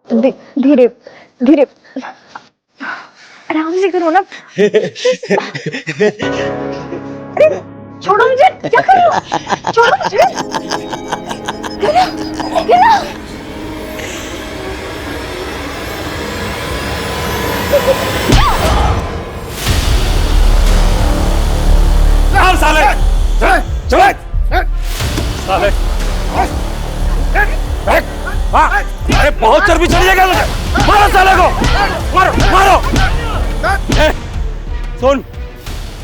धीरे धीरे, आराम से करो ना। अरे छोड़ो मुझे, क्या कर रहे हो? छोड़ो मुझे। गिना। साले चले साले, अरे बहुत चर्बी चढ़ी है क्या तुझे? मारो साले को, मारो मारो। सुन,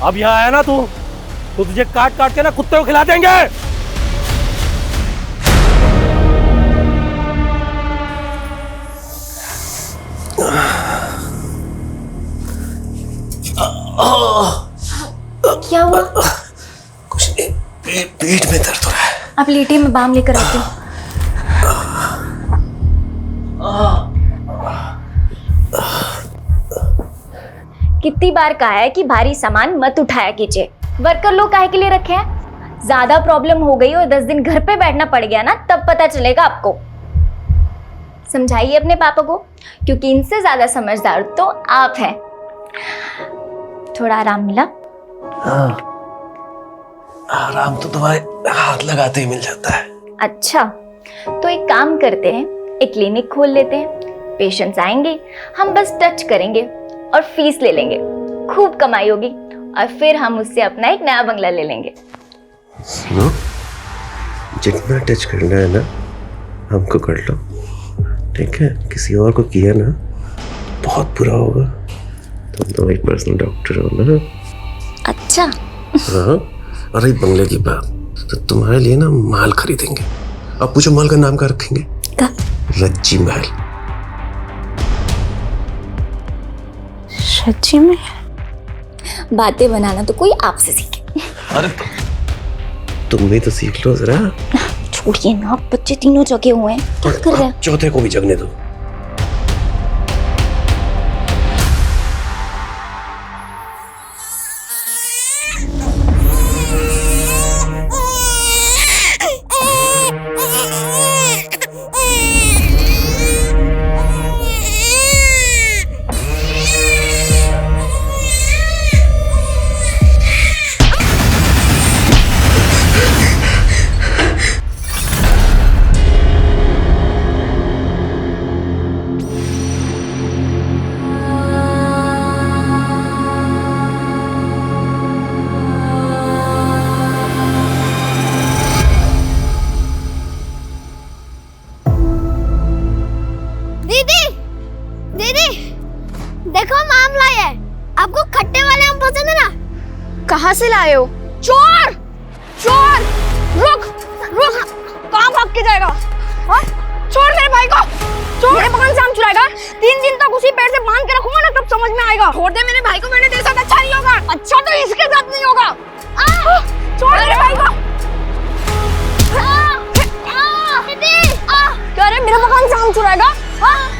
अब यहाँ आया ना तू, तो तुझे काट काट के ना कुत्ते को खिला देंगे। क्या हुआ? कुछ नहीं, पेट में दर्द हो रहा है। आप लेटिए, मैं बाम लेकर आती हूँ। कितनी बार कहा है कि भारी सामान मत उठाया कीजिए। वर्कर लोग काहे के लिए रखे हैं? ज्यादा प्रॉब्लम हो गई और 10 दिन घर पे बैठना पड़ गया ना, तब पता चलेगा आपको। समझाइए अपने पापा को, क्योंकि इनसे ज्यादा समझदार तो आप हैं। थोड़ा आराम मिला? हाँ, आराम तो तुम्हारे हाथ लगाते ही मिल जाता है। अच्छा, तो एक काम करते हैं, एक क्लिनिक खोल लेते हैं। पेशेंट्स आएंगे, हम बस टच करेंगे और फीस ले लेंगे। खूब कमाई होगी और फिर हम उससे अपना एक नया बंगला ले लेंगे। सुनो, जितना टच करना है ना हमको कर लो, ठीक है? किसी और को किया ना बहुत बुरा होगा। तुम तो एक पर्सनल डॉक्टर हो ना। अच्छा। हाँ, और एक बंगले की बात, तो तुम्हारे लिए ना माल खरीदेंगे। अब पूछो माल का नाम क्या रखेंगे? क्या? रज्जी महल। सच्ची में? बातें बनाना तो कोई आपसे सीखे। अरे तुम भी तो सीख लो जरा। छोड़िए ना, बच्चे तीनों जगे हुए हैं, क्या कर रहे हैं? चौथे को भी जगने दो। देखो मामला है, आपको खट्टे वाले आम पसंद है ना? कहाँ से लाए हो? चोर! चोर! रुक! रुक! कहाँ भाग के जाएगा? हाँ? छोड़ मेरे भाई को! छोड़! मेरे मकान से आम चुराएगा? 3 दिन तक उसी पेड़ से बांध के रखूंगा ना, तब समझ में आएगा। छोड़ दे मेरे भाई को, मैंने तेरे साथ अच्छा नहीं होगा। अच्छा तो इसके साथ नहीं होगा। छोड़ मेरे भाई को! क्या रे, मेरे मकान से आम चुराएगा?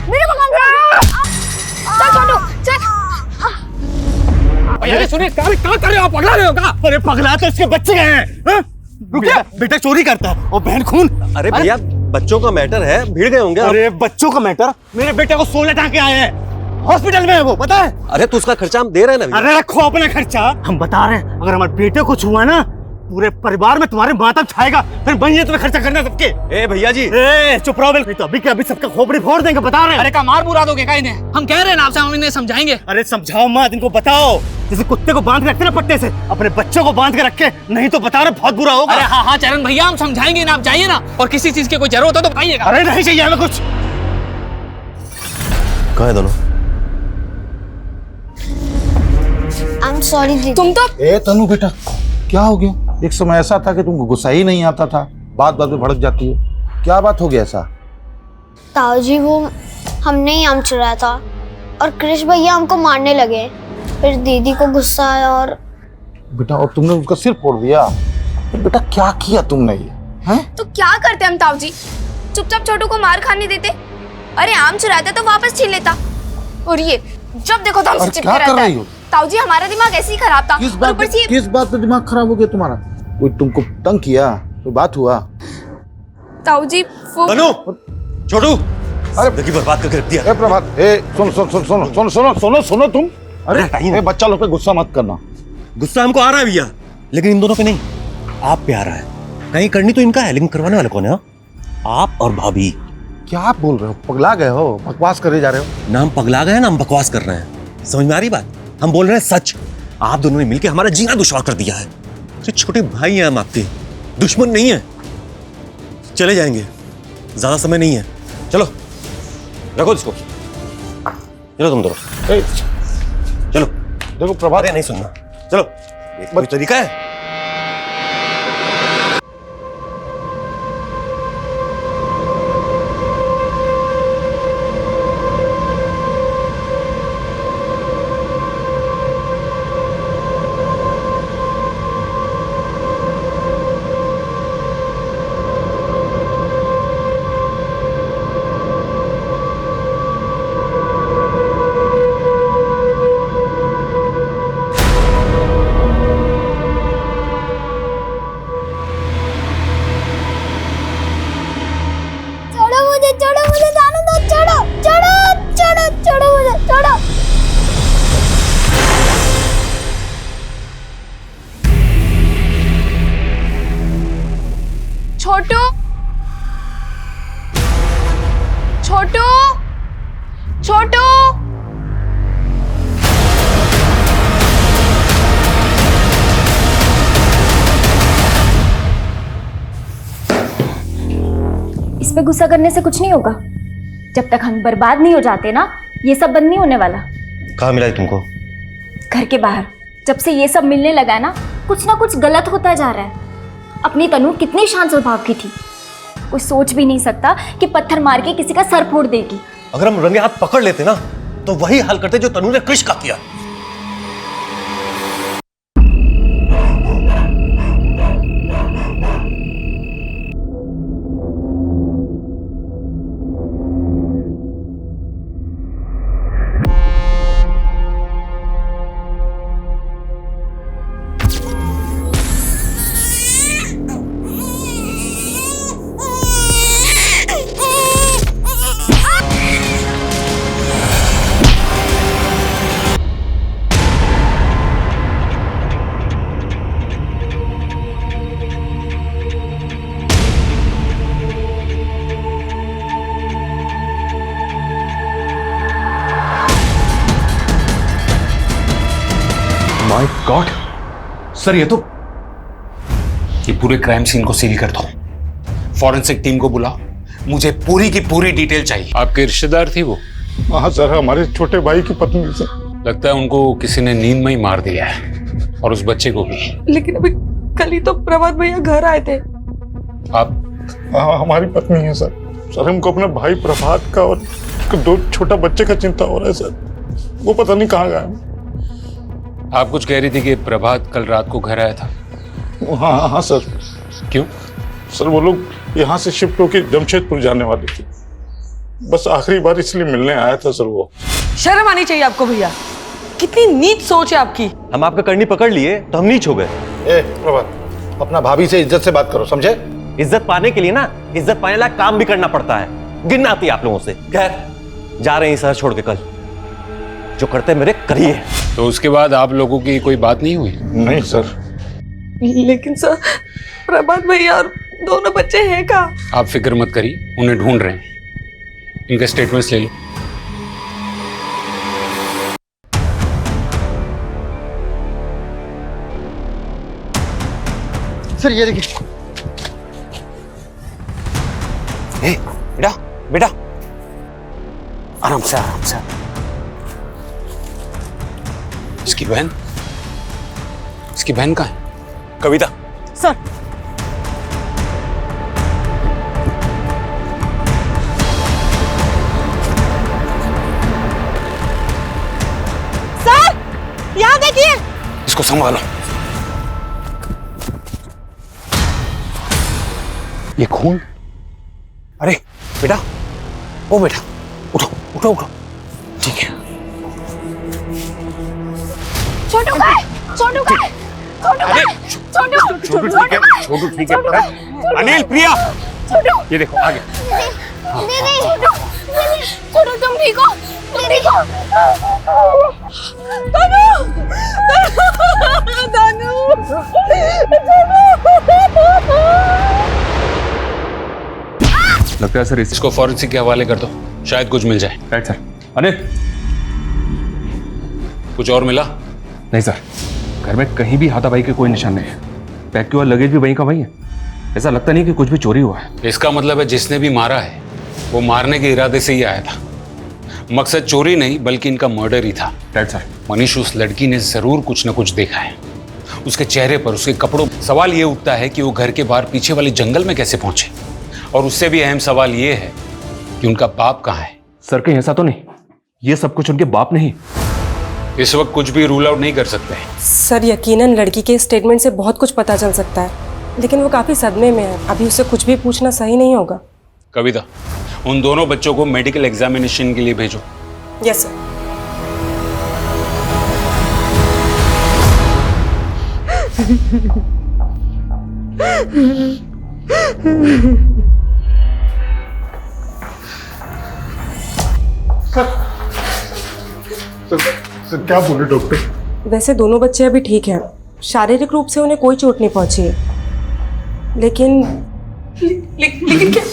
मेरे मकान से चल छोटू, चल। अरे सुनिए, क्या कर रहे हो आप? पगला रहे हो क्या? अरे पगला तो इसके बच्चे हैं। रुकिए, बेटा चोरी करता है और बहन खून। अरे भैया, बच्चों का मैटर है, भीड़ गए होंगे। अरे बच्चों का मैटर? मेरे बेटे को 16 टांके आए हैं, हॉस्पिटल में है वो, पता है? अरे तो उसका खर्चा हम दे रहे हैं ना। अरे रखो अपना खर्चा, हम बता रहे हैं अगर हमारे बेटे को कुछ हुआ ना, पूरे परिवार में तुम्हारे मातम छाएगा, फिर वही तुम्हें खर्चा करना सबके। ए भैया जी, ए चुप रहो। नहीं तो अभी क्या, अभी सबका खोपड़ी फोड़ देंगे, बता रहे हैं। अरे का मार मुरा दोगे क्या इन्हें? हम कह रहे हैं ना आपसे, हम इन्हें समझाएंगे। अरे समझाओ मत, इनको बताओ। जैसे कुत्ते को बांध के रखते ना पट्टे से, अपने बच्चों को बांध के रखे, नहीं तो बता रहे बहुत बुरा होगा। अरे हाँ हाँ चरण भैया, हम समझाएंगे ना, आप जाइए ना, और किसी चीज की कोई जरूरत हो तो बताइएगा। अरे नहीं चाहिए हमें कुछ। कहाँ है दोनों? आई एम सॉरी दीदी। तुम तो ए तनु बेटा, क्या हो गया? एक समय ऐसा था कि तुमको गुस्सा ही नहीं आता था, बात बात में भड़क जाती हो। क्या बात हो गया ऐसा? ताऊ जी, वो हमने ही आम चुराया था और कृष भैया हमको मारने लगे। फिर दीदी को गुस्सा आया और बेटा, और तुमने उसका सिर फोड़ दिया। बेटा क्या किया तुमने ये? हैं? तो क्या करते हम ताऊ जी? चुपचाप छोटू को मार खाने देते? अरे आम चुराता तो वापस छीन लेता। और ये जब देखो तो हमसे चिपके रहता है। ताऊ जी, हमारा दिमाग ऐसे ही खराब था। किस बात पे दिमाग खराब हो गया तुम्हारा? कोई तुमको तंग किया? कोई बात हुआ? ताऊ जी, अनु, छोटू, अरे जिंदगी बर्बाद करके रख दिया। ए प्रभात, ए सुनो सुनो सुनो सुनो सुनो सुनो सुनो सुनो तुम। अरे ए बच्चा लोग पे गुस्सा मत करना। गुस्सा हमको आ रहा है भैया, लेकिन इन दोनों पे नहीं, आप पे आ रहा है। कहीं करनी तो इनका है, लेकिन करवाने वाला कौन है? हाँ? आप और भाभी। क्या आप बोल रहे हो? पगला गए हो? बकवास करे जा रहे हो? ना हम पगला गए, ना हम बकवास कर रहे हैं। समझ में आ रही बात? हम बोल रहे हैं सच। आप दोनों ने मिलकर हमारा जीना दुश्वार कर दिया है। अरे छोटे भाई हैं हम आपके, दुश्मन नहीं है। चले जाएंगे, ज्यादा समय नहीं है। चलो रखो इसको, चलो तुम दोनों। ए, चलो। देखो प्रभात, अरे नहीं सुनना, चलो। ये कोई तरीका है? छोड़ो मुझे जाने दो, छोड़ो छोड़ो छोड़ो छोड़ो मुझे, छोड़ो। छोटू, छोटू, छोटू। इस पे गुस्सा करने से कुछ नहीं होगा। जब तक हम बर्बाद नहीं हो जाते ना, ये सब बंद नहीं होने वाला। कहाँ मिला है तुमको? घर के बाहर। जब से ये सब मिलने लगा है ना कुछ गलत होता जा रहा है। अपनी तनु कितनी शांत स्वभाव की थी, कोई सोच भी नहीं सकता कि पत्थर मार के किसी का सर फोड़ देगी। अगर हम रंगे हाथ पकड़ लेते ना, तो वही हाल करते जो तनु ने कृष का किया। माय गॉड सर, ये पूरे क्राइम सीन को सील कर दो। फॉरेंसिक टीम को बुलाओ, मुझे पूरी की पूरी डिटेल चाहिए। आपके रिश्तेदार थी वो? हाँ सर, हमारे छोटे भाई की पत्नी से। लगता है उनको किसी ने नींद में ही मार दिया है, और उस बच्चे को भी। लेकिन अभी कल ही तो प्रभात भैया घर आए थे। आप? हाँ, हमारी पत्नी है सर। सर हमको अपने भाई प्रभात का और दो छोटा बच्चे का चिंता हो रहा है सर। वो पता नहीं कहाँ गए। आप कुछ कह रही थी कि प्रभात कल रात को घर आया था? हाँ हाँ सर। क्यों? सर वो लोग यहाँ से शिफ्ट होकर जमशेदपुर जाने वाले थे, बस आखिरी बार इसलिए मिलने आया था सर वो। शर्म आनी चाहिए आपको भैया, कितनी नीच सोच है आपकी। हम आपका करनी पकड़ लिए तो हम नीच हो गए। ए प्रभात, अपना भाभी से इज्जत से बात करो, समझे? इज्जत पाने के लिए ना, इज्जत पाने लायक काम भी करना पड़ता है। गिनना आती है आप लोगों से। खैर, जा रहे हैं शहर छोड़ के कल। जो करते मेरे करिए। तो उसके बाद आप लोगों की कोई बात नहीं हुई? नहीं सर। लेकिन सर, प्रभात भैया और दोनों बच्चे हैं कहाँ? आप फिक्र मत करिए, उन्हें ढूंढ रहे हैं। इनके स्टेटमेंट्स ले लो। सर ये देखिए। बेटा बेटा, आराम से आराम से। इसकी बहन कहाँ है? कविता। सर यहाँ देखिए। इसको संभालो। ये खून? अरे बेटा, ओ बेटा, उठो उठो उठो। ठीक है। छोटू का है, छोटू का है, छोटू का है, छोटू छोटू ठीक है, छोटू ठीक है। अनिल, प्रिया, ये देखो आगे। छोटू तुम ठीक हो? तुम ठीक हो? लगता है सर इसको फॉरेंसिक के हवाले कर दो, शायद कुछ मिल जाए। Right sir. अनिल। कुछ और मिला? नहीं सर, घर में कहीं भी हाथापाई के कोई निशान नहीं है। बैग की और लगेज भी वहीं का वहीं है। ऐसा लगता नहीं कि कुछ भी चोरी हुआ है। इसका मतलब है जिसने भी मारा है वो मारने के इरादे से ही आया था। मकसद चोरी नहीं बल्कि इनका मर्डर ही था। Right sir. मनीष, उस लड़की ने जरूर कुछ न कुछ देखा है। उसके चेहरे पर, उसके कपड़ों। सवाल ये उठता है कि वो घर के बाहर पीछे वाले जंगल में कैसे पहुंचे, और उससे भी अहम सवाल ये है कि उनका बाप कहाँ है। सर कहीं ऐसा तो नहीं ये सब कुछ उनके बाप नहीं? इस वक्त कुछ भी रूल आउट नहीं कर सकते। सर यकीनन लड़की के स्टेटमेंट से बहुत कुछ पता चल सकता है, लेकिन वो काफी सदमे में है। अभी उससे कुछ भी पूछना सही नहीं होगा। कविता, उन दोनों बच्चों को मेडिकल एग्जामिनेशन के लिए भेजो। Yes sir. सर क्या बोले डॉक्टर? वैसे दोनों बच्चे अभी ठीक हैं, शारीरिक रूप से उन्हें कोई चोट नहीं पहुंची है, लेकिन क्या?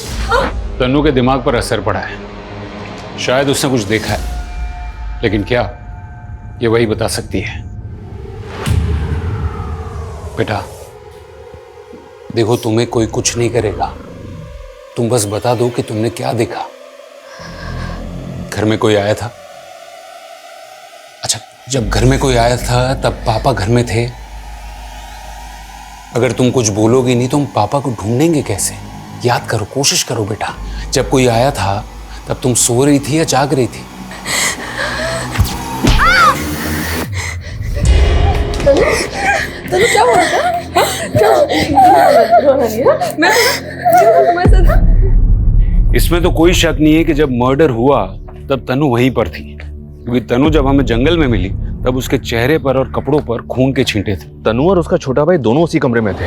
तन्नू के दिमाग पर असर पड़ा है, शायद उसने कुछ देखा है, लेकिन क्या, ये वही बता सकती है। बेटा देखो, तुम्हें कोई कुछ नहीं करेगा, तुम बस बता दो कि तुमने क्या देखा। घर में कोई आया था? अच्छा, जब घर में कोई आया था तब पापा घर में थे? अगर तुम कुछ बोलोगी नहीं तो हम पापा को ढूंढेंगे कैसे? याद करो, कोशिश करो बेटा, जब कोई आया था तब तुम सो रही थी या जाग रही थी? तनु क्या हुआ था? इसमें तो कोई शक नहीं है कि जब मर्डर हुआ तब तनु वहीं पर थी, क्योंकि तनु जब हमें जंगल में मिली तब उसके चेहरे पर और कपड़ों पर खून के छींटे थे। तनु और उसका छोटा भाई दोनों उसी कमरे में थे,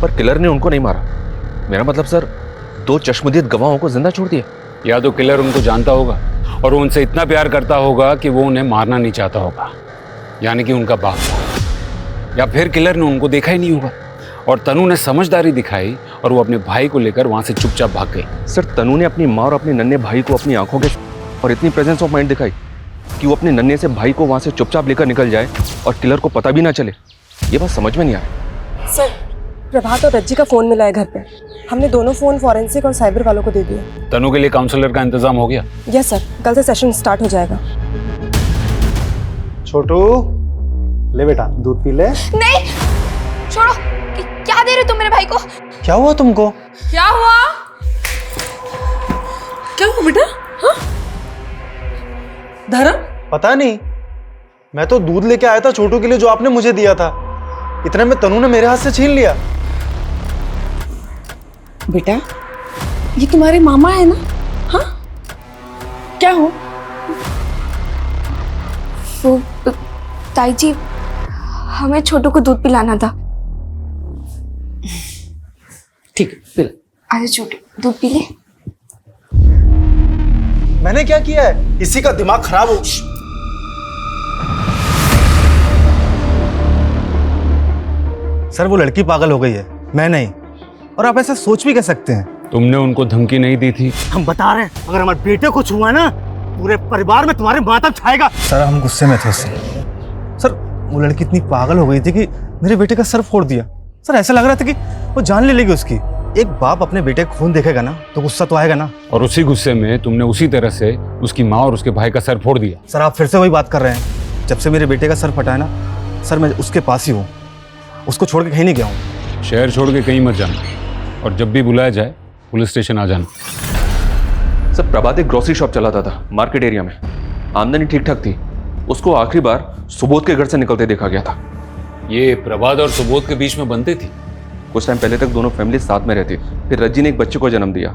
पर किलर ने उनको नहीं मारा। मेरा मतलब सर, दो चश्मदीद गवाहों को जिंदा छोड़ दिया। या तो किलर उनको जानता होगा और वो उनसे इतना प्यार करता होगा कि वो उन्हें मारना नहीं चाहता होगा, यानी कि उनका बाप था। या फिर किलर ने उनको देखा ही नहीं होगा और तनु ने समझदारी दिखाई और वो अपने भाई को लेकर वहां से चुपचाप भाग गई। सर तनु ने अपनी माँ और अपने नन्हे भाई को अपनी आंखों के और इतनी प्रेजेंस ऑफ माइंड दिखाई कि वो अपने नन्हे से भाई को वहां से चुपचाप लेकर निकल जाए और किलर को पता भी ना चले। ये बात समझ में नहीं आया। सर प्रभात और रज्जी का फोन मिला है घर पे। हमने दोनों फोन फॉरेंसिक और साइबर वालों को दे दिए। तनु के लिए काउंसलर का इंतजाम हो गया? यस सर, कल से सेशन स्टार्ट हो जाएगा। छोटू ले बेटा, दूध पी ले। नहीं, छोड़ो। क्या दे रहे तुम मेरे भाई को? क्या हुआ तुमको? क्या हुआ? क्या हुआ बेटा? हाँ? धर्म? पता नहीं, मैं तो दूध लेके आया था छोटू के लिए जो आपने मुझे दिया था। इतने में तनु ने मेरे हाथ से छीन लिया। बेटा ये तुम्हारे मामा है ना? हाँ क्या हो? वो ताई जी, हमें छोटू को दूध पिलाना था। ठीक है, पिला। अरे छोटू दूध पी ले। मैंने क्या किया है? इसी का दिमाग खराब हो। सर वो लड़की पागल हो गई है, मैं नहीं। और आप ऐसा सोच भी कह सकते हैं? तुमने उनको धमकी नहीं दी थी? हम बता रहे हैं, अगर हमारे बेटे को छुआ ना, पूरे परिवार में तुम्हारे मातम छाएगा। सर हम गुस्से में थे उससे। सर वो लड़की इतनी पागल हो गई थी कि मेरे बेटे का सर फोड़ दिया। सर ऐसा लग रहा था कि वो जान ले लेगी उसकी। एक बाप अपने बेटे का खून देखेगा ना तो गुस्सा तो आएगा ना। और उसी गुस्से में तुमने उसी तरह से उसकी माँ और उसके भाई का सर फोड़ दिया। सर आप फिर से वही बात कर रहे हैं। जब से मेरे बेटे का सर फटा है ना सर, मैं उसके पास ही हूँ, उसको छोड़ के कहीं नहीं गया हूँ। शहर छोड़ के कहीं मत जाना, और जब भी बुलाया जाए पुलिस स्टेशन आ जाना। सर प्रभात एक ग्रोसरी शॉप चलाता था मार्केट एरिया में, आमदनी ठीक ठाक थी। उसको आखिरी बार सुबोध के घर से निकलते देखा गया था। ये प्रभात और सुबोध के बीच में बनते थी? कुछ टाइम पहले तक दोनों फैमिली साथ में रहती, फिर रज्जी ने एक बच्चे को जन्म दिया।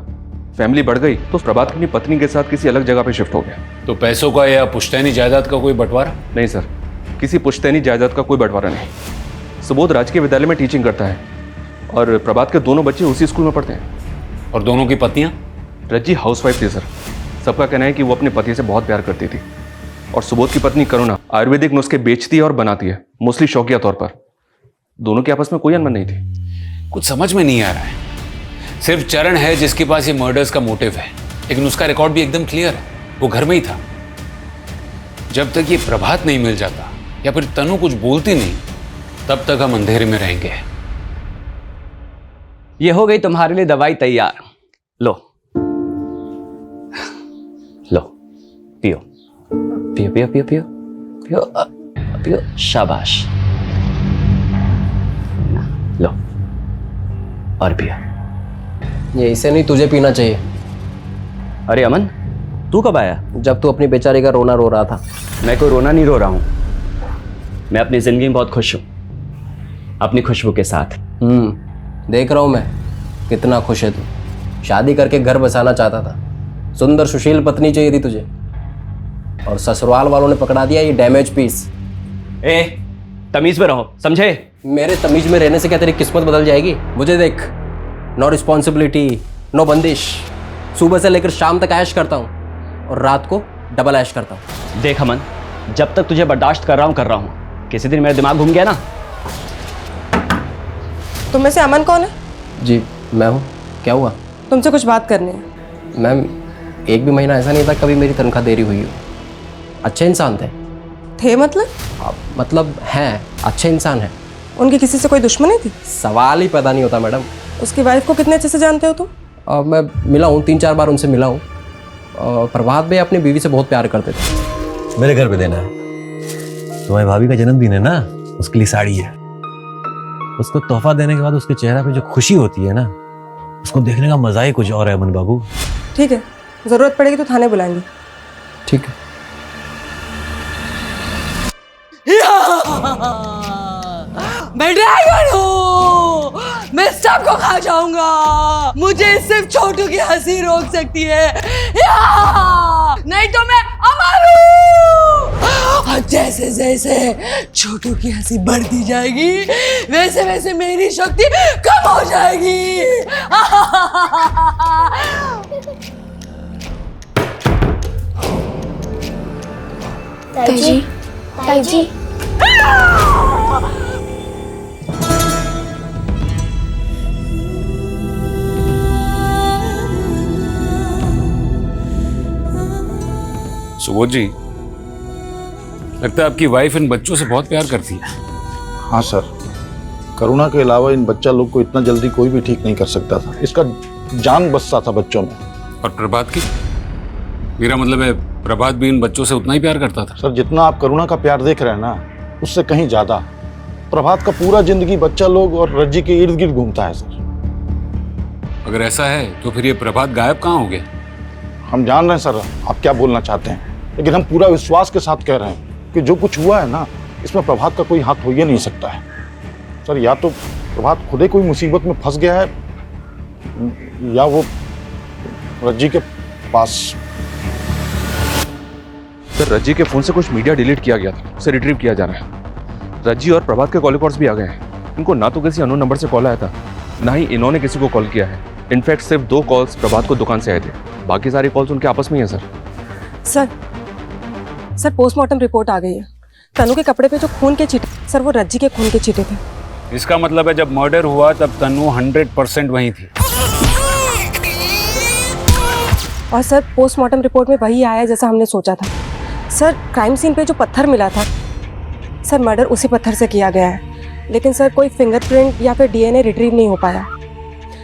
फैमिली बढ़ गई तो प्रभात अपनी पत्नी के साथ किसी अलग जगह पे शिफ्ट हो गया। तो पैसों का या पुश्तैनी जायदाद का कोई बंटवारा? नहीं सर, किसी पुश्तैनी जायदाद का कोई बंटवारा नहीं। सुबोध राजकीय विद्यालय में टीचिंग करता है और प्रभात के दोनों बच्चे उसी स्कूल में पढ़ते हैं। और दोनों की पत्नियां? रज्जी हाउसवाइफ थी सर। सबका कहना है कि वो अपने पति से बहुत प्यार करती थी। और सुबोध की पत्नी करुणा आयुर्वेदिक नुस्खे बेचती है और बनाती है, मोस्टली शौकिया तौर पर। दोनों के आपस में कोई अनबन नहीं थी। कुछ समझ में नहीं आ रहा है। सिर्फ चरण है जिसके पास ये मर्डर्स का मोटिव है, लेकिन उसका रिकॉर्ड भी एकदम क्लियर है, वो घर में ही था। जब तक ये प्रभात नहीं मिल जाता या फिर तनु कुछ बोलती नहीं, तब तक हम अंधेरे में रहेंगे। ये हो गई तुम्हारे लिए दवाई तैयार। लो लो, पियो पियो पियो पियो पियो पियो पियो, शाबाश। लो और पियो। ये इसे नहीं, तुझे पीना चाहिए। अरे अमन, तू कब आया? जब तू अपनी बेचारी का रोना रो रहा था। मैं कोई रोना नहीं रो रहा हूं, मैं अपनी जिंदगी में बहुत खुश हूं, अपनी खुशबू के साथ। देख रहा हूं मैं कितना खुश है तू। शादी करके घर बसाना चाहता था, सुंदर सुशील पत्नी चाहिए थी तुझे, और ससुराल वालों ने पकड़ा दिया ये डैमेज पीस। ए, तमीज में रहो, समझे? मेरे तमीज में रहने से क्या तेरी किस्मत बदल जाएगी? मुझे देख, नो रिस्पॉन्सिबिलिटी, नो बंदिश। सुबह से लेकर शाम तक ऐश करता हूँ और रात को डबल ऐश करता हूँ। देख अमन, जब तक तुझे बर्दाश्त कर रहा हूँ, किसी दिन मेरा दिमाग घूम गया ना। तुम में से अमन कौन है? जी मैं हूँ। क्या हुआ? तुमसे कुछ बात करनी है। मैम, एक भी महीना ऐसा नहीं था कभी मेरी तनख्वाह देरी हुई हो। अच्छे इंसान थे मतलब? मतलब हैं, अच्छे इंसान हैं। उनकी किसी से कोई दुश्मनी थी? सवाल ही पैदा नहीं होता मैडम। उसकी वाइफ को कितने अच्छे से जानते हो तुम? मैं मिला हूँ, 3-4 बार उनसे मिला हूँ। प्रभात भाई अपनी बीवी से बहुत प्यार करते थे। मेरे घर पे देना है। तुम्हारी भाभी का जन्मदिन है ना, उसके लिए साड़ी है। उसको तोहफा देने के बाद उसके चेहरे पे जो खुशी होती है ना, उसको देखने का मजा ही कुछ और है अमन बाबू। ठीक है, जरूरत पड़ेगी तो थाने बुलाएंगे। ठीक है। मैं ड्रैगन हूँ, मैं सबको खा जाऊंगा। मुझे सिर्फ छोटू की हंसी रोक सकती है, नहीं तो मैं अमर हूँ। और जैसे जैसे छोटू की हंसी बढ़ती जाएगी, वैसे वैसे मेरी शक्ति कम हो जाएगी। ताई जी, ताई जी। सुबोध जी, लगता है आपकी वाइफ इन बच्चों से बहुत प्यार करती है। हाँ सर, करुणा के अलावा इन बच्चा लोग को इतना जल्दी कोई भी ठीक नहीं कर सकता था। इसका जान बसता था बच्चों में। और प्रभात की? मेरा मतलब है प्रभात भी इन बच्चों से उतना ही प्यार करता था। सर, जितना आप करुणा का प्यार देख रहे हैं ना, उससे कहीं ज्यादा। प्रभात का पूरा जिंदगी बच्चा लोग और रज्जी के इर्द गिर्द घूमता है सर। अगर ऐसा है तो फिर ये प्रभात गायब कहाँ हो गया? हम जान रहे हैं सर आप क्या बोलना चाहते हैं, लेकिन हम पूरा विश्वास के साथ कह रहे हैं कि जो कुछ हुआ है ना, इसमें प्रभात का कोई हाथ हो ही नहीं सकता है सर। या तो प्रभात खुद ही कोई मुसीबत में फंस गया है, या वो रज्जी के पास। सर, रज्जी के फोन से कुछ मीडिया डिलीट किया गया था, उसे रिट्रीव किया जा रहा है। रज्जी और प्रभात के कॉल रिकॉर्ड्स भी आ गए हैं। इनको ना तो किसी अननोन नंबर से कॉल आया था, ना ही इन्होंने किसी को कॉल किया है। इनफैक्ट सिर्फ 2 कॉल्स प्रभात को दुकान से आए थे, बाकी सारी कॉल्स उनके आपस में ही है सर। सर पोस्टमार्टम रिपोर्ट आ गई है। तनु के कपड़े पे जो खून के छींटे, सर वो रज्जी के खून के छींटे थे। इसका मतलब है जब मर्डर हुआ तब तनु 100% वहीं थी। और सर पोस्टमार्टम रिपोर्ट में वही आया जैसा हमने सोचा था। सर क्राइम सीन पे जो पत्थर मिला था, सर मर्डर उसी पत्थर से किया गया है, लेकिन सर कोई फिंगरप्रिंट या फिर डीएनए रिट्रीव नहीं हो पाया।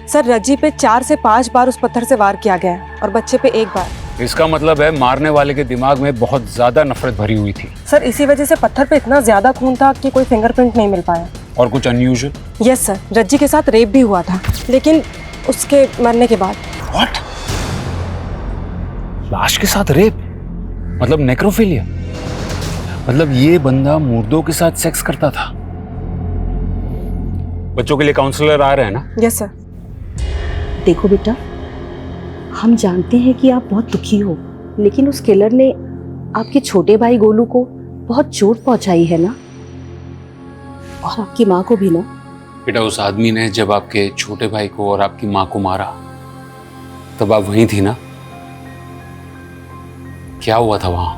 सर रज्जी पे 4 से 5 बार उस पत्थर से वार किया गया है और बच्चे पे 1 बार। इसका मतलब है मारने वाले के दिमाग में बहुत ज्यादा नफरत भरी हुई थी। सर इसी वजह से पत्थर पे इतना ज्यादा खून था कि कोई फिंगरप्रिंट नहीं मिल पाया। और कुछ अनयूजुअल? यस सर, रज्जी के साथ रेप भी हुआ था, लेकिन उसके मरने के बाद। व्हाट? लाश के साथ रेप? मतलब नेक्रोफिलिया? मतलब ये बंदा मुर्दों के साथ सेक्स करता था। बच्चों के लिए काउंसलर आ रहे हैं ना? Yes sir. देखो बेटा, हम जानते हैं कि आप बहुत दुखी हो, लेकिन उस किलर ने आपके छोटे भाई गोलू को बहुत चोट पहुंचाई है ना, और आपकी माँ को भी ना। बेटा, उस आदमी ने जब आपके छोटे भाई को और आपकी माँ को मारा तब आप वहीं थी ना? क्या हुआ था वहां?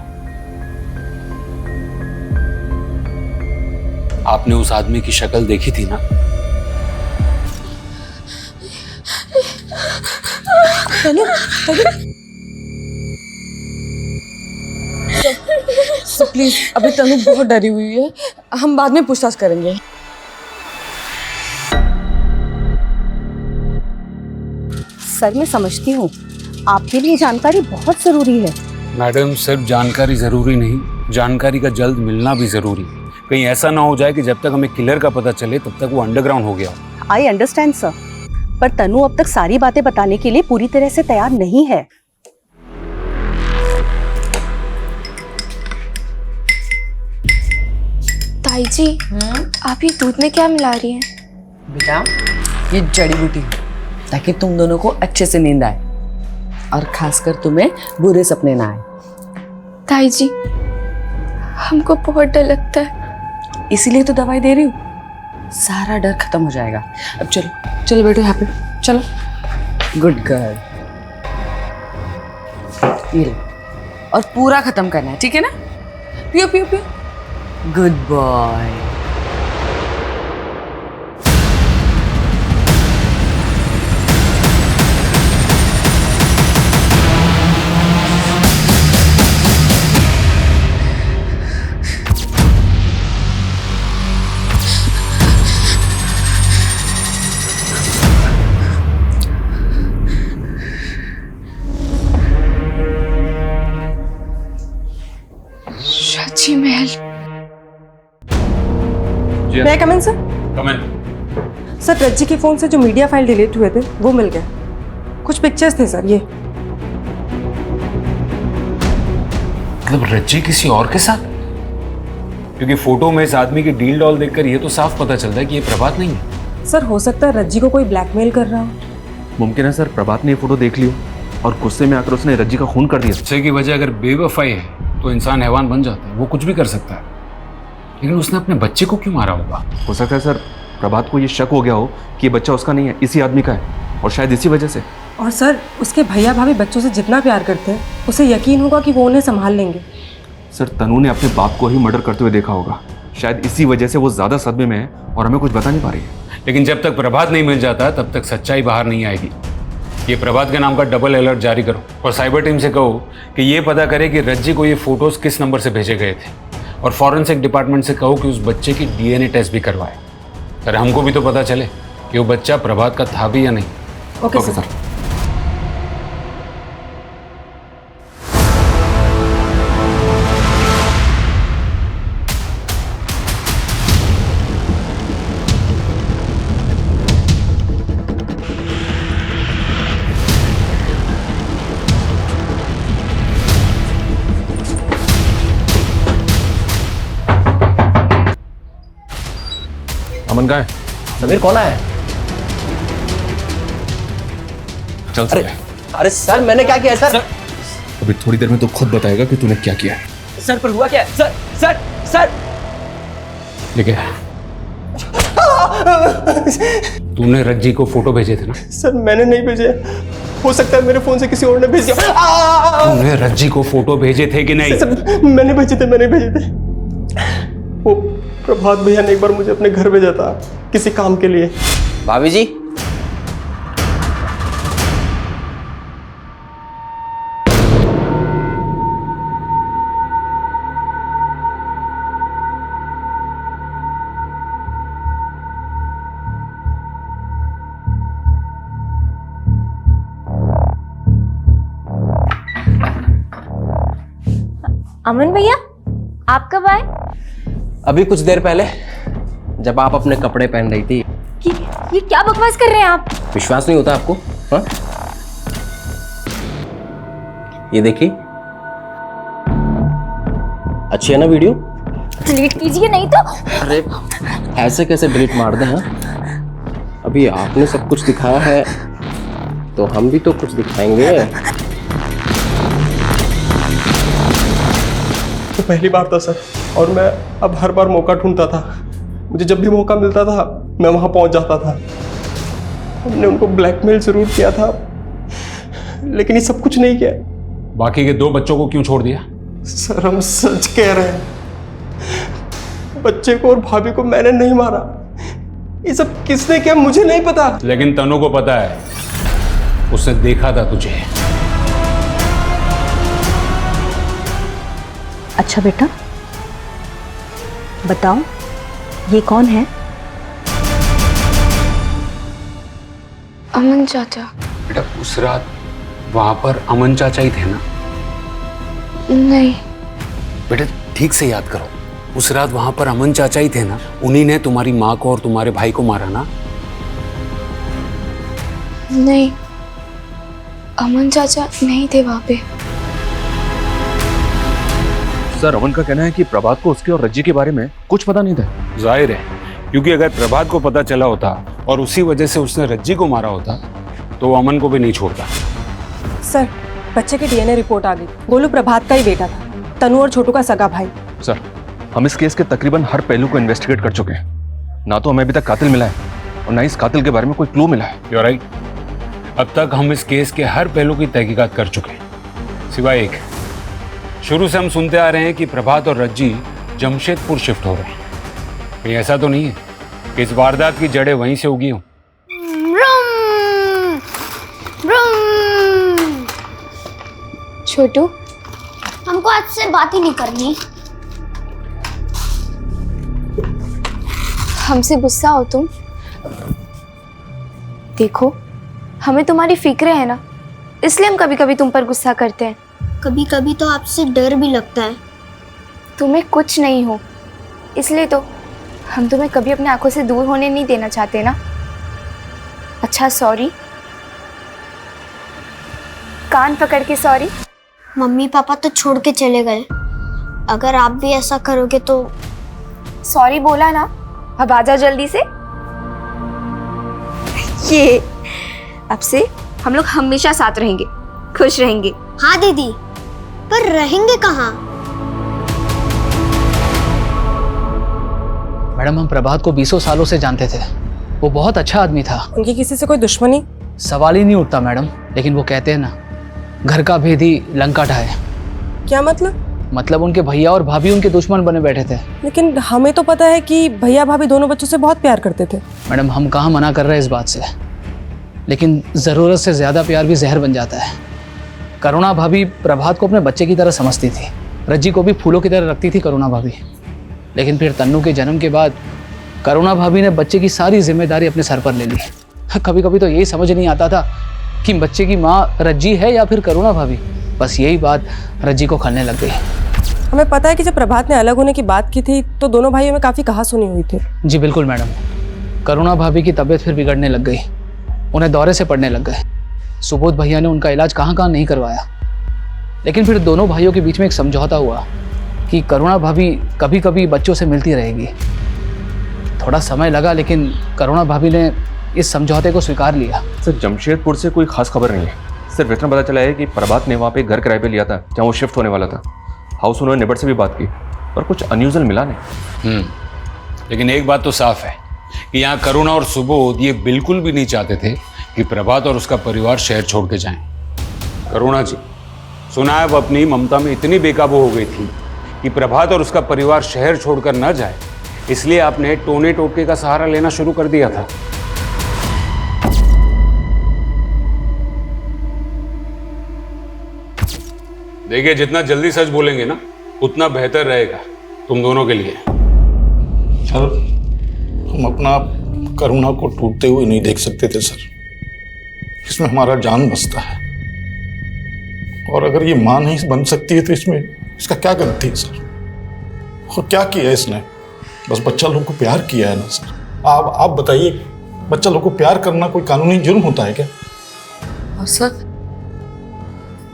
आपने उस आदमी की शक्ल देखी थी ना? तनु, प्लीज, अभी तनु बहुत डरी हुई है, हम बाद में पूछताछ करेंगे। सर मैं समझती हूँ आपके लिए जानकारी बहुत जरूरी है। मैडम, सिर्फ जानकारी जरूरी नहीं, जानकारी का जल्द मिलना भी जरूरी। कहीं ऐसा ना हो जाए कि जब तक हमें किलर का पता चले तब तक वो अंडरग्राउंड हो गया। आई अंडरस्टैंड सर, पर तनु अब तक सारी बातें बताने के लिए पूरी तरह से तैयार नहीं है। ताई जी, आप ये दूध में क्या मिला रही हैं? बेटा, ये जड़ी बूटी है ताकि तुम दोनों को अच्छे से नींद आए और खासकर तुम्हें बुरे सपने ना आए। ताई जी, हमको बहुत डर लगता है। इसीलिए तो दवाई दे रही हूँ, सारा डर खत्म हो जाएगा। अब चलो चलो बेटो, यहाँ पे चलो। गुड गर्ल, ये लो, और पूरा खत्म करना है, ठीक है ना? पियो पियो पियो। Good boy. रज्जी महल। मैं कम इन सर? कम इन। सर, रज्जी के फोन से जो मीडिया फाइल डिलीट हुए थे वो मिल गए। कुछ पिक्चर्स थे सर, ये। मतलब रज्जी किसी और के साथ? क्योंकि फोटो में इस आदमी की डील डॉल देखकर ये तो साफ पता चलता है कि ये प्रभात नहीं है। सर, हो सकता है रज्जी को कोई ब्लैकमेल कर रहा हो। मुमकिन है सर, प्रभात ने ये फोटो देख लियो और गुस्से में आकर उसने रज्जी का खून कर दिया। गुस्से की वजह अगर बेवफाई है तो इंसान हैवान बन जाता है, वो कुछ भी कर सकता है। लेकिन उसने अपने बच्चे को क्यों मारा होगा? हो सकता है सर, प्रभात को ये शक हो गया हो कि ये बच्चा उसका नहीं है, इसी आदमी का है, और शायद इसी वजह से। और सर, उसके भैया भाभी बच्चों से जितना प्यार करते हैं, उसे यकीन होगा कि वो उन्हें संभाल लेंगे। सर, तनु ने अपने बाप को ही मर्डर करते हुए देखा होगा, शायद इसी वजह से वो ज्यादा सदमे में है और हमें कुछ बता नहीं पा रही है। लेकिन जब तक प्रभात नहीं मिल जाता तब तक सच्चाई बाहर नहीं आएगी। ये प्रभात के नाम का डबल अलर्ट जारी करो और साइबर टीम से कहो कि ये पता करे कि रज्जी को ये फोटोज किस नंबर से भेजे गए थे, और फॉरेंसिक डिपार्टमेंट से कहो कि उस बच्चे की डीएनए टेस्ट भी करवाए। सर, हमको भी तो पता चले कि वो बच्चा प्रभात का था भी या नहीं। Okay sir. अमन कहाँ है? समीर कौन है? चल अरे, अरे सर, मैंने क्या किया सर? अभी थोड़ी देर में तो खुद बताएगा कि तूने क्या किया है। सर, पर हुआ क्या? सर सर सर लेके तूने रज्जी को फोटो भेजे थे ना? सर, मैंने नहीं भेजे, हो सकता है मेरे फोन से किसी और ने भेज दिया। तूने रज्जी को फोटो भेजे थे कि नहीं? सर, मैंने भेजे थे। वो प्रभात भैया ने एक बार मुझे अपने घर भेजा था किसी काम के लिए। भाभी जी, अमन भैया, आप कब आए? अभी कुछ देर पहले, जब आप अपने कपड़े पहन रही थी। ये क्या बकवास कर रहे हैं आप? विश्वास नहीं होता आपको? हाँ? ये देखिए, अच्छी है ना वीडियो? डिलीट कीजिए नहीं तो। अरे ऐसे कैसे डिलीट मार दें? हाँ, अभी आपने सब कुछ दिखाया है तो हम भी तो कुछ दिखाएंगे। तो पहली बार था सर, और मैं अब हर बार मौका ढूंढता था। मुझे जब भी मौका मिलता था मैं वहां पहुंच जाता था। हमने उनको ब्लैकमेल जरूर किया था, लेकिन ये सब कुछ नहीं किया। बाकी के 2 बच्चों को क्यों छोड़ दिया? सर हम सच कह रहे हैं, बच्चे को और भाभी को मैंने नहीं मारा। ये सब किसने किया मुझे नहीं पता। लेकिन तनु को पता है, उसने देखा था तुझे। अच्छा बेटा, बताओ ये कौन है? अमन चाचा। बेटा उस रात वहां पर अमन चाचा ही थे ना? नहीं। बेटा ठीक से याद करो, उस रात वहां पर अमन चाचा ही थे ना? उन्हीं ने तुम्हारी माँ को और तुम्हारे भाई को मारा ना? नहीं, अमन चाचा नहीं थे वहां पे। सर अमन का कहना है कि प्रभात को उसके और रज्जी के बारे में कुछ पता नहीं था। जाहिर है, क्योंकि अगर प्रभात को पता चला होता और उसी वजह से उसने रज्जी को मारा होता तो वो अमन को भी नहीं छोड़ता। सर बच्चे की डीएनए रिपोर्ट आ गई। गोलू प्रभात का ही बेटा था, तनु और छोटू का सगा भाई। सर हम इस केस के तकरीबन हर पहलू को इन्वेस्टिगेट कर चुके हैं। ना तो हमें अभी तक कातिल मिला है और ना इस कातिल के बारे में कोई क्लू मिला है। You right. अब तक हम इस केस के हर पहलू की तहकीकात कर चुके हैं, सिवाय एक। शुरू से हम सुनते आ रहे हैं कि प्रभात और रज्जी जमशेदपुर शिफ्ट हो रहे हैं। कहीं ऐसा तो नहीं है कि इस वारदात की जड़ें वहीं से उगी हों? छोटू, हमको आज से बात ही नहीं करनी। हमसे गुस्सा हो तुम? देखो, हमें तुम्हारी फिक्र है ना, इसलिए हम कभी कभी तुम पर गुस्सा करते हैं। कभी कभी तो आपसे डर भी लगता है। तुम्हें कुछ नहीं हो, इसलिए तो हम तुम्हें कभी अपनी आंखों से दूर होने नहीं देना चाहते ना। अच्छा सॉरी, कान पकड़ के सॉरी। मम्मी पापा तो छोड़ के चले गए, अगर आप भी ऐसा करोगे तो। सॉरी बोला ना, अब आजा जल्दी से। ये अब से हम लोग हमेशा साथ रहेंगे, खुश रहेंगे। हाँ दीदी, पर रहेंगे कहाँ? मैडम हम प्रभात को 20 सालों से जानते थे, वो बहुत अच्छा आदमी था। उनकी किसी से कोई दुश्मनी? सवाल ही नहीं उठता मैडम, लेकिन वो कहते हैं ना, घर का भेद ही लंका ढाए। क्या मतलब? मतलब उनके भैया और भाभी उनके दुश्मन बने बैठे थे। लेकिन हमें तो पता है कि भैया भाभी दोनों बच्चों से बहुत प्यार करते थे। मैडम हम कहाँ मना कर रहे हैं इस बात से, लेकिन ज़रूरत से ज़्यादा प्यार भी जहर बन जाता है। करुणा भाभी प्रभात को अपने बच्चे की तरह समझती थी, रज्जी को भी फूलों की तरह रखती थी करुणा भाभी। लेकिन फिर तन्नू के जन्म के बाद करुणा भाभी ने बच्चे की सारी जिम्मेदारी अपने सर पर ले ली। कभी कभी तो यही समझ नहीं आता था कि बच्चे की माँ रज्जी है या फिर करुणा भाभी। बस यही बात रज्जी को खलने लग गई। हमें पता है कि जब प्रभात ने अलग होने की बात की थी तो दोनों भाइयों में काफ़ी कहासुनी हुई थी। जी बिल्कुल मैडम, करुणा भाभी की तबीयत फिर बिगड़ने लग गई, उन्हें दौरे से पड़ने लग गए। सुबोध भैया ने उनका इलाज कहाँ कहाँ नहीं करवाया। लेकिन फिर दोनों भाइयों के बीच में एक समझौता हुआ कि करुणा भाभी कभी कभी बच्चों से मिलती रहेगी। थोड़ा समय लगा, लेकिन करुणा भाभी ने इस समझौते को स्वीकार लिया। सर जमशेदपुर से कोई खास खबर नहीं है, सिर्फ इतना पता चला है कि प्रभात ने वहाँ पे घर किराए पे लिया था जहाँ वो शिफ्ट होने वाला था। हाउस ओनर नेबर से भी बात की पर कुछ अनयूजुअल मिला नहीं। लेकिन एक बात तो साफ है कि यहाँ करुणा और सुबोध ये बिल्कुल भी नहीं चाहते थे कि प्रभात और उसका परिवार शहर छोड़ के जाएं। करुणा जी, सुना है वो अपनी ममता में इतनी बेकाबू हो गई थी कि प्रभात और उसका परिवार शहर छोड़कर न जाए, इसलिए आपने टोने टोटके का सहारा लेना शुरू कर दिया था। देखिए, जितना जल्दी सच बोलेंगे ना उतना बेहतर रहेगा तुम दोनों के लिए। सर हम अपना करुणा को टूटते हुए नहीं देख सकते थे सर, इसमें हमारा जान बसता है। और अगर ये मां नहीं बन सकती है तो इसमें इसका क्या गलती है सर? और क्या किया इसने? बस बच्चा लोगों को प्यार किया है ना सर। आप बताइए, बच्चा लोगों को प्यार करना कोई कानूनी जुर्म होता है क्या? और सर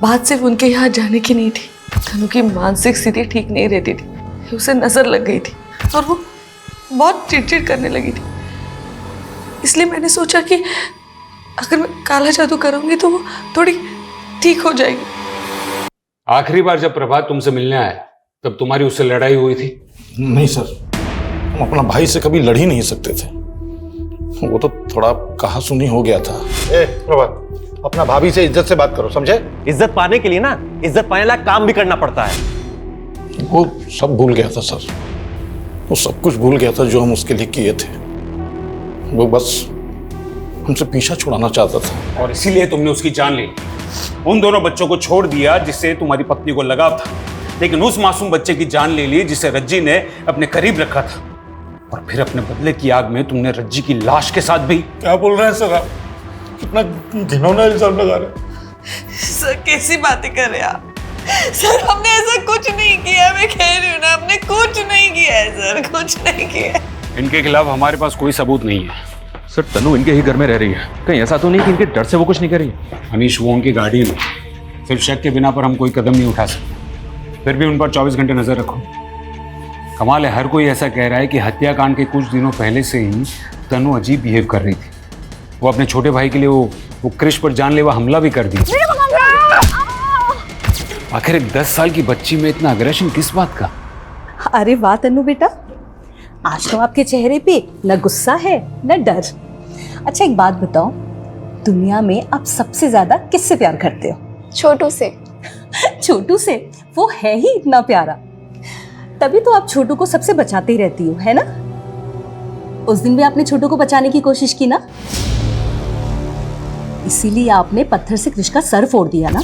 बात सिर्फ उनके यहाँ जाने की नहीं थी, तनु की मानसिक स्थिति ठीक नहीं रहती थी, उसे नजर लग गई थी और वो बहुत चिड़चिड़ करने लगी थी। इसलिए मैंने सोचा कि अगर मैं काला जादू करूंगी तो वो थोड़ी ठीक हो जाएगी। आखिरी बार जब प्रभात तुमसे मिलने आया तब तुम्हारी उससे लड़ाई हुई थी? नहीं सर, हम अपना भाई से कभी लड़ ही नहीं सकते थे, वो तो थोड़ा कहासुनी हो गया था। ए प्रभात, अपना भाभी से इज्जत से बात करो, समझे? इज्जत पाने के लिए ना इज्जत पाने लायक काम भी करना पड़ता है। वो सब भूल गया था सर, वो सब कुछ भूल गया था जो हम उसके लिए किए थे। वो बस हमसे पीछा छुड़ाना चाहता था। और इसीलिए तुमने उसकी जान ले ली। उन दोनों बच्चों को छोड़ दिया जिससे तुम्हारी पत्नी को लगाव था, लेकिन उस मासूम बच्चे की जान ले ली जिसे रज्जी ने अपने करीब रखा था। और फिर अपने बदले की आग में तुमने रज्जी की लाश के साथ भी। क्या बोल रहे हैं सर आप? कितना घिनौना इल्जाम लगा रहे। सर कैसी बातें कर रहे हैं आप? सर हमने ऐसा कुछ नहीं किया, मैं कह रही हूँ ना, हमने कुछ नहीं किया है सर, कुछ नहीं किया है। इनके खिलाफ हमारे पास कोई सबूत नहीं है। सर तनु इनके ही घर में रह रही है, कहीं ऐसा तो नहीं कि इनके डर से वो कुछ नहीं कर रही? अनीश वो उनकी गाड़ी में, सिर्फ शक के बिना पर हम कोई कदम नहीं उठा सकते। फिर भी उन पर 24 घंटे नजर रखो। कमाल है, हर कोई ऐसा कह रहा है कि हत्याकांड के कुछ दिनों पहले से ही तनु अजीब बिहेव कर रही थी। वो अपने छोटे भाई के लिए वो क्रिश पर जानलेवा हमला भी कर दी। आखिर एक 10 साल की बच्ची में इतना अग्रेशन किस बात का? अरे वाह तनु बेटा, आज तो आपके चेहरे पे न गुस्सा है न डर। अच्छा एक बात बताओ, दुनिया में आप सबसे ज्यादा किससे प्यार करते हो? छोटू से। छोटू से? वो है ही इतना प्यारा, तभी तो आप छोटू को सबसे बचाते ही रहती हो, है ना? उस दिन भी आपने छोटू को बचाने की कोशिश की ना, इसीलिए आपने पत्थर से कृष का सर फोड़ दिया ना।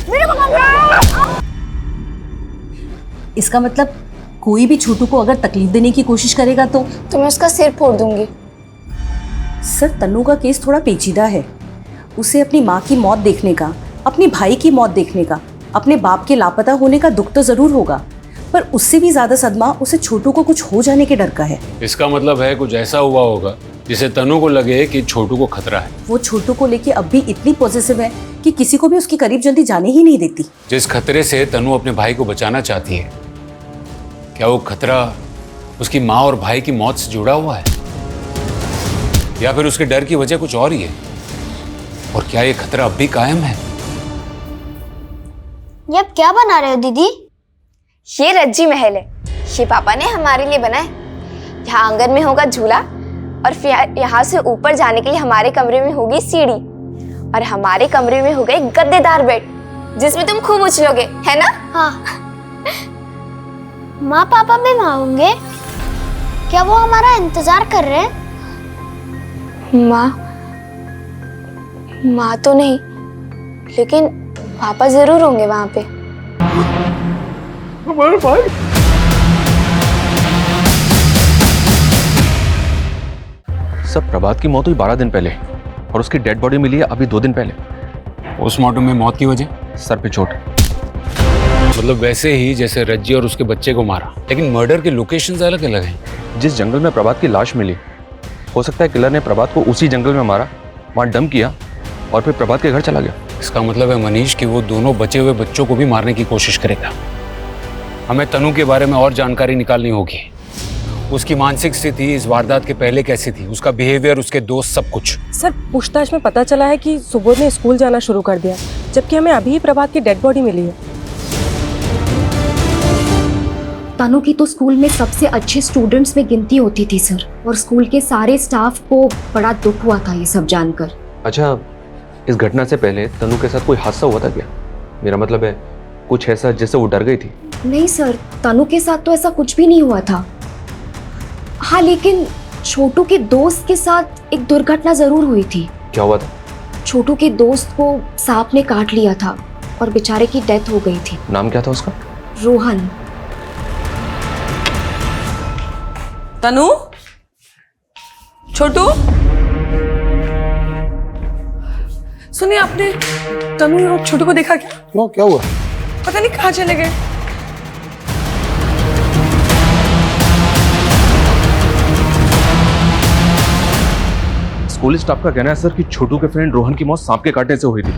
इसका मतलब कोई भी छोटू को अगर तकलीफ देने की कोशिश करेगा तो मैं उसका सिर फोड़ दूंगी। सर तनु का केस थोड़ा पेचीदा है। उसे अपनी माँ की मौत देखने का, अपने भाई की मौत देखने का, अपने बाप के लापता होने का दुख तो जरूर होगा, पर उससे भी ज्यादा सदमा उसे छोटू को कुछ हो जाने के डर का है। इसका मतलब है कुछ ऐसा हुआ होगा जिसे तनु को लगे कि छोटू को खतरा है। वो छोटू को लेके अब भी इतनी पॉजिटिव है कि किसी को भी उसके करीब जल्दी जाने ही नहीं देती। जिस खतरे से तनु अपने भाई को बचाना चाहती है, क्या वो खतरा उसकी माँ और भाई की मौत से जुड़ा हुआ है, या फिर उसके डर की वजह कुछ और ही है? और क्या ये खतरा अब भी कायम है? ये अब क्या बना रहे हो दीदी? ये रज्जी महल है, ये पापा ने हमारे लिए बनाया। यहाँ आंगन में होगा झूला, और फिर यहाँ से ऊपर जाने के लिए हमारे कमरे में होगी सीढ़ी, और हमारे कमरे में होगा एक गद्देदार बेड जिसमें तुम खूब उछलोगे, है ना? हाँ। माँ पापा भी वहाँ होंगे? क्या वो हमारा इंतजार कर रहे हैं? माँ तो नहीं, लेकिन पापा जरूर होंगे वहाँ पे। हमारे भाई। सब प्रभात की मौत हुई 12 दिन पहले, और उसकी डेड बॉडी मिली है अभी 2 दिन पहले। पोस्टमार्टम में मौत की वजह? सर पे चोट। मतलब वैसे ही जैसे रज्जी और उसके बच्चे को मारा, लेकिन मर्डर के लोकेशंस अलग अलग हैं। जिस जंगल में प्रभात की लाश मिली, हो सकता है किलर ने प्रभात को उसी जंगल में मारा, वहाँ डंप किया और फिर प्रभात के घर चला गया। इसका मतलब है मनीष कि वो दोनों बचे हुए बच्चों को भी मारने की कोशिश करेगा। हमें तनु के बारे में और जानकारी निकालनी होगी। उसकी मानसिक स्थिति इस वारदात के पहले कैसी थी, उसका बिहेवियर, उसके दोस्त, सब कुछ। सर पूछताछ में पता चला है कि सुबोध ने स्कूल जाना शुरू कर दिया, जबकि हमें अभी ही प्रभात की डेड बॉडी मिली है। तनु की तो स्कूल में सबसे अच्छे स्टूडेंट्स में गिनती होती थी सर, और स्कूल के सारे स्टाफ को बड़ा दुख हुआ था ये सब जानकर। अच्छा, इस घटना से पहले तनु के साथ कोई हादसा हुआ था क्या? मेरा मतलब है कुछ ऐसा जिससे वो डर गई थी? नहीं सर, तनु के साथ तो ऐसा कुछ भी नहीं हुआ था। हाँ, लेकिन छोटू के दोस्त के साथ एक दुर्घटना जरूर हुई थी। क्या हुआ था? छोटू के दोस्त को सांप ने काट लिया था और बेचारे की डेथ हो गई थी। नाम क्या था उसका? रोहन। तनु, छोटू, सुनिए, आपने तनु और छोटू को देखा क्या? क्यों, क्या हुआ? पता नहीं कहाँ चले गए। स्कूल स्टाफ का कहना है सर कि छोटू के फ्रेंड रोहन की मौत सांप के काटने से हुई थी,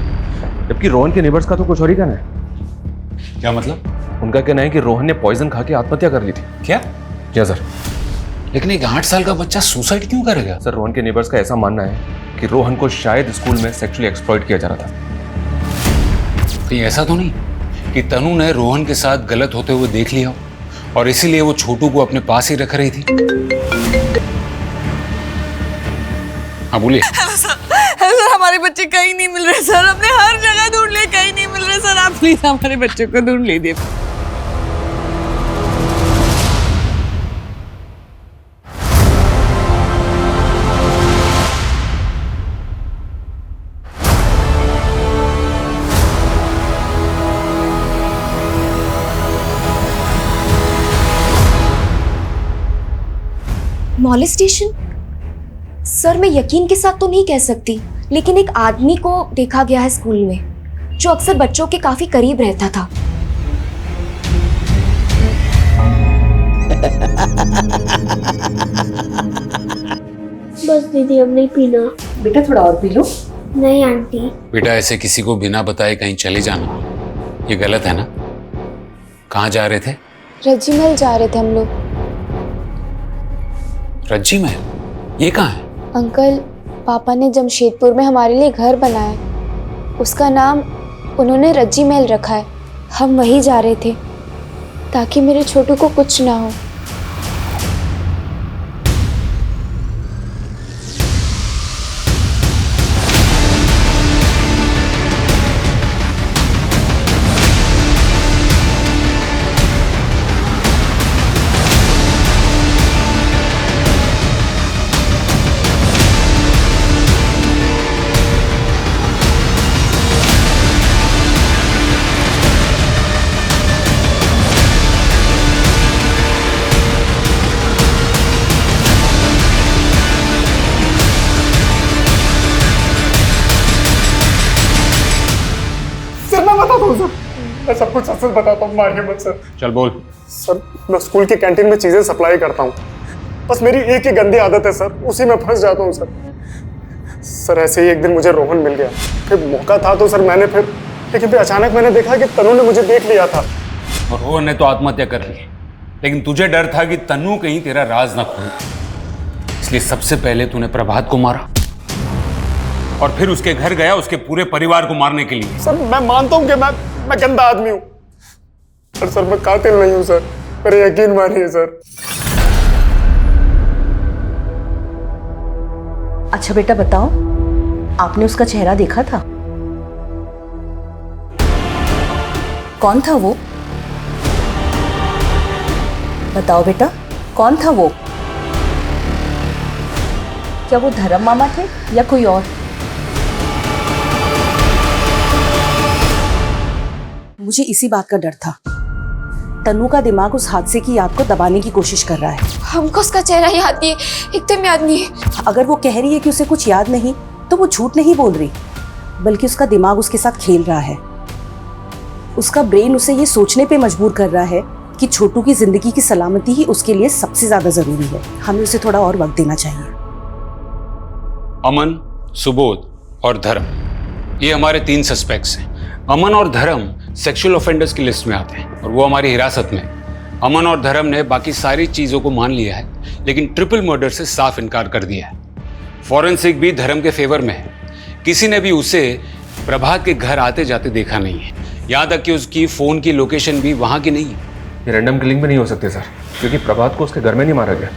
जबकि रोहन के नेबर्स का तो कुछ और ही कहना है। क्या मतलब? उनका कहना है कि रोहन ने पॉइजन खा के आत्महत्या कर ली थी। क्या? क्या सर? लेकिन एक 8 साल का बच्चा सुसाइड क्यों करेगा? सर रोहन के नेबर्स का ऐसा मानना है कि रोहन को शायद स्कूल में सेक्सुअली एक्सप्लॉइट किया जा रहा था। कहीं ऐसा तो नहीं कि तनु ने रोहन के साथ गलत होते हुए देख लिया हो और इसीलिए वो छोटू को अपने पास ही रख रही थी? हाँ बोलिए। हेलो सर, सर हमारे बच्चे कहीं नहीं मिल रहे सर, हमने हर जगह ढूंढ लिए, कहीं नहीं मिल रहे सर, आप प्लीज हमारे बच्चों को ढूंढ लीजिए। मॉलेस्टेशन? सर मैं यकीन के साथ तो नहीं कह सकती, लेकिन एक आदमी को देखा गया है स्कूल में जो अक्सर बच्चों के काफी करीब रहता था। बस दीदी अब नहीं पीना। बेटा थोड़ा और पी लो। नहीं आंटी। बेटा ऐसे किसी को बिना बताए कहीं चले जाना ये गलत है ना। कहाँ जा रहे थे? रज्जी महल जा रहे थे हम लोग। रज्जी महल? ये कहाँ है? अंकल, पापा ने जमशेदपुर में हमारे लिए घर बनाया, उसका नाम उन्होंने रज्जी महल रखा है। हम वहीं जा रहे थे ताकि मेरे छोटू को कुछ ना हो। मैं सब कुछ सच बताता हूँ, मारिए मत सर। चल बोल। सर मैं स्कूल की कैंटीन में चीजें सप्लाई करता हूँ, बस मेरी एक ही गंदी आदत है सर, उसी में फंस जाता हूँ सर। सर ऐसे ही एक दिन मुझे रोहन मिल गया, फिर मौका था तो सर मैंने लेकिन फिर अचानक मैंने देखा कि तनु ने मुझे देख लिया था। और रोहन ने तो आत्महत्या कर ली, लेकिन तुझे डर था कि तन्नू कहीं तेरा राज न खोले, इसलिए सबसे पहले तूने प्रभात को मारा और फिर उसके घर गया उसके पूरे परिवार को मारने के लिए। सर मैं मानता हूँ कि मैं गंदा आदमी हूँ, पर सर मैं कातिल नहीं हूँ सर, मेरे यकीन मानिए सर। अच्छा बेटा बताओ, आपने उसका चेहरा देखा था? कौन था वो? बताओ बेटा, कौन था वो? क्या वो धर्म मामा थे या कोई और? मुझे इसी बात का डर था। तनु का दिमाग उस हादसे की याद को दबाने की कोशिश कर रहा है। हमको उसका चेहरा याद नहीं है, एकदम याद नहीं है। अगर वो कह रही है कि उसे कुछ याद नहीं, तो वो झूठ नहीं बोल रही, बल्कि उसका दिमाग उसके साथ खेल रहा है। उसका ब्रेन उसे ये सोचने पे मजबूर कर रहा है कि छोटू की जिंदगी की सलामती ही उसके लिए सबसे ज्यादा जरूरी है। हमें उसे थोड़ा और वक्त देना चाहिए। अमन, सुबोध और धर्म, ये हमारे 3 सस्पेक्ट्स हैं। अमन और धर्म सेक्सुअल ऑफेंडर्स की लिस्ट में आते हैं और वो हमारी हिरासत में। अमन और धर्म ने बाकी सारी चीजों को मान लिया है, लेकिन ट्रिपल मर्डर से साफ इनकार कर दिया है। फॉरेंसिक भी धर्म के फेवर में है। किसी ने भी उसे प्रभात के घर आते जाते देखा नहीं है, यहाँ तक कि उसकी फोन की लोकेशन भी वहां की नहीं है। ये रैंडम किलिंग भी नहीं हो सकती सर, क्योंकि प्रभात को उसके घर में नहीं मारा गया।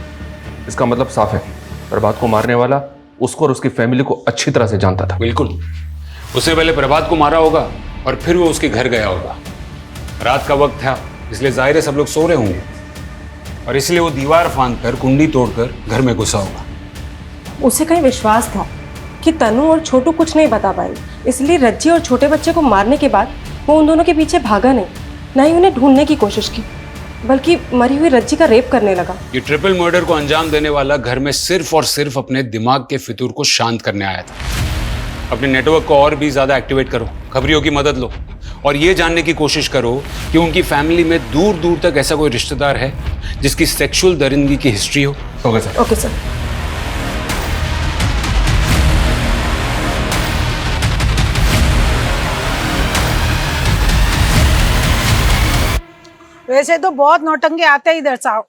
इसका मतलब साफ है, प्रभात को मारने वाला उसको और उसकी फैमिली को अच्छी तरह से जानता था। बिल्कुल, उसने पहले प्रभात को मारा होगा और फिर वो उसके घर गया होगा। रात का वक्त था, इसलिए जाहिर है सब लोग सो रहे होंगे और इसलिए वो दीवार फांद कर कुंडी तोड़कर घर में घुसा होगा। उसे कहीं विश्वास था कि तनु और छोटू कुछ नहीं बता पाएंगे, इसलिए रज्जी और छोटे बच्चे को मारने के बाद वो उन दोनों के पीछे भागा नहीं, ना ही उन्हें ढूंढने की कोशिश की, बल्कि मरी हुई रज्जी का रेप करने लगा। ये ट्रिपल मर्डर को अंजाम देने वाला घर में सिर्फ और सिर्फ अपने दिमाग के फितूर को शांत करने आया था। अपने नेटवर्क को और भी ज्यादा एक्टिवेट करो, खबरियों की मदद लो और ये जानने की कोशिश करो कि उनकी फैमिली में दूर दूर तक ऐसा कोई रिश्तेदार है जिसकी सेक्सुअल दरिंदगी की हिस्ट्री हो। Okay sir. Okay sir. वैसे तो बहुत नौटंकी आते ही इधर साहब,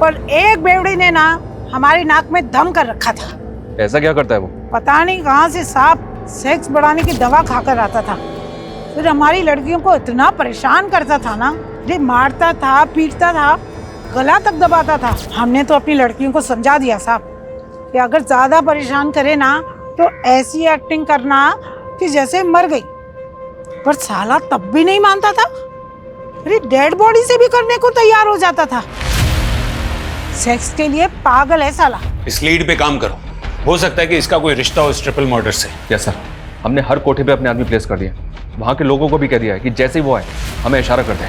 पर एक बेवड़ी ने ना हमारी नाक में दम कर रखा था। ऐसा क्या करता है वो? पता नहीं कहाँ से सांप सेक्स बढ़ाने की दवा खाकर आता था, फिर हमारी लड़कियों को इतना परेशान करता था ना, ये मारता था, पीटता था, गला तक दबाता था। हमने तो अपनी लड़कियों को समझा दिया साहब, कि अगर ज्यादा परेशान करे ना तो ऐसी एक्टिंग करना कि जैसे मर गई। पर साला तब भी नहीं मानता था, अरे डेड बॉडी से भी करने को तैयार हो जाता था। सेक्स के लिए पागल है साला। इस लीड पे काम करो, हो सकता है कि इसका कोई रिश्ता हो इस ट्रिपल मर्डर से। यस सर, हमने हर कोठे पे अपने आदमी प्लेस कर दिया। वहां के लोगों को भी कह दिया है कि जैसे ही वो आए हमें इशारा कर दें।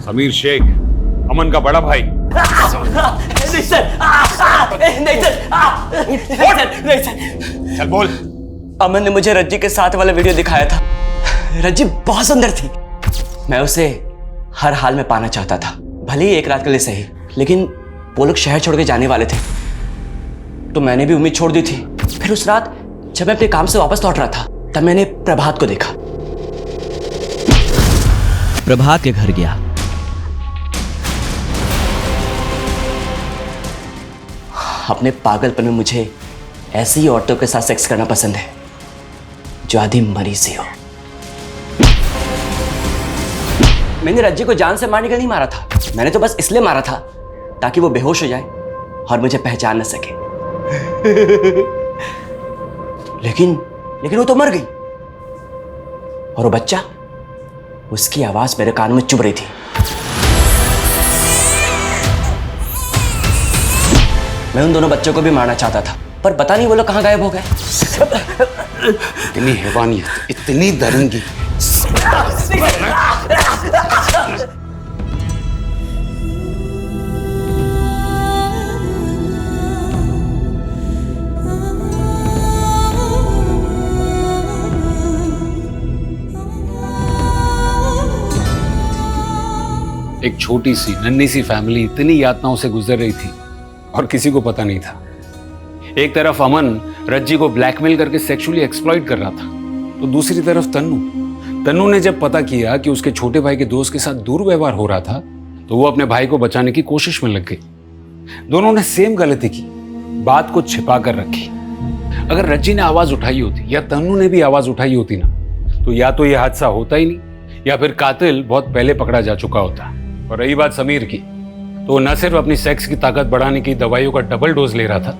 समीर शेख, अमन का बड़ा भाई। नहीं सर, नहीं सर, नहीं सर। चल बोल। अमन ने मुझे रज्जी के साथ वाला वीडियो दिखाया था। रज्जी बहुत सुंदर थी। मैं उसे हर हाल में पाना चाहता था, भले ही एक रात के लिए सही। लेकिन वो लोग शहर छोड़ के जाने वाले थे, तो मैंने भी उम्मीद छोड़ दी थी। फिर उस रात जब मैं अपने काम से वापस लौट रहा था, तब मैंने प्रभात को देखा। प्रभात के घर गया। अपने पागलपन में मुझे ऐसी ही औरतों के साथ सेक्स करना पसंद है जो आधी मरी सी हो। मैंने रज्जी को जान से मारने के लिए नहीं मारा था, मैंने तो बस इसलिए मारा था ताकि वो बेहोश हो जाए और मुझे पहचान न सके। लेकिन वो तो मर गई, और वो बच्चा, उसकी आवाज मेरे कान में चुभ रही थी। मैं उन दोनों बच्चों को भी मारना चाहता था, पर पता नहीं वो लोग कहाँ गायब हो गए। इतनी हैवानियत, इतनी दरंगी। एक छोटी सी नन्ही सी फैमिली इतनी यातनाओं से गुजर रही थी और किसी को पता नहीं था। एक तरफ अमन रज्जी को ब्लैकमेल करके सेक्सुअली एक्सप्लॉइट कर रहा था, तो दूसरी तरफ तन्नू ने जब पता किया कि उसके छोटे भाई के दोस्त के साथ दुर्व्यवहार हो रहा था, तो वो अपने भाई को बचाने की कोशिश में लग गई। दोनों ने सेम गलती की, बात को छिपा कर रखी। अगर रज्जी ने आवाज उठाई होती या तन्नू ने भी आवाज उठाई होती ना, तो या तो यह हादसा होता ही नहीं, या फिर कातिल बहुत पहले पकड़ा जा चुका होता। और रही बात समीर की, तो न सिर्फ अपनी सेक्स की ताकत बढ़ाने की दवाइयों का डबल डोज ले रहा था,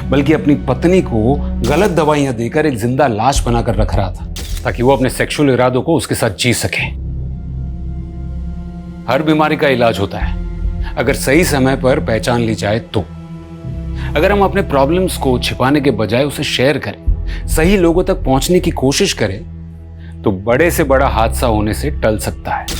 बल्कि अपनी पत्नी को गलत दवाइयां देकर एक जिंदा लाश बनाकर रख रहा था, ताकि वो अपने सेक्सुअल इरादों को उसके साथ जी सके। हर बीमारी का इलाज होता है, अगर सही समय पर पहचान ली जाए तो। अगर हम अपने प्रॉब्लम्स को छिपाने के बजाय उसे शेयर करें, सही लोगों तक पहुंचने की कोशिश करें, तो बड़े से बड़ा हादसा होने से टल सकता है।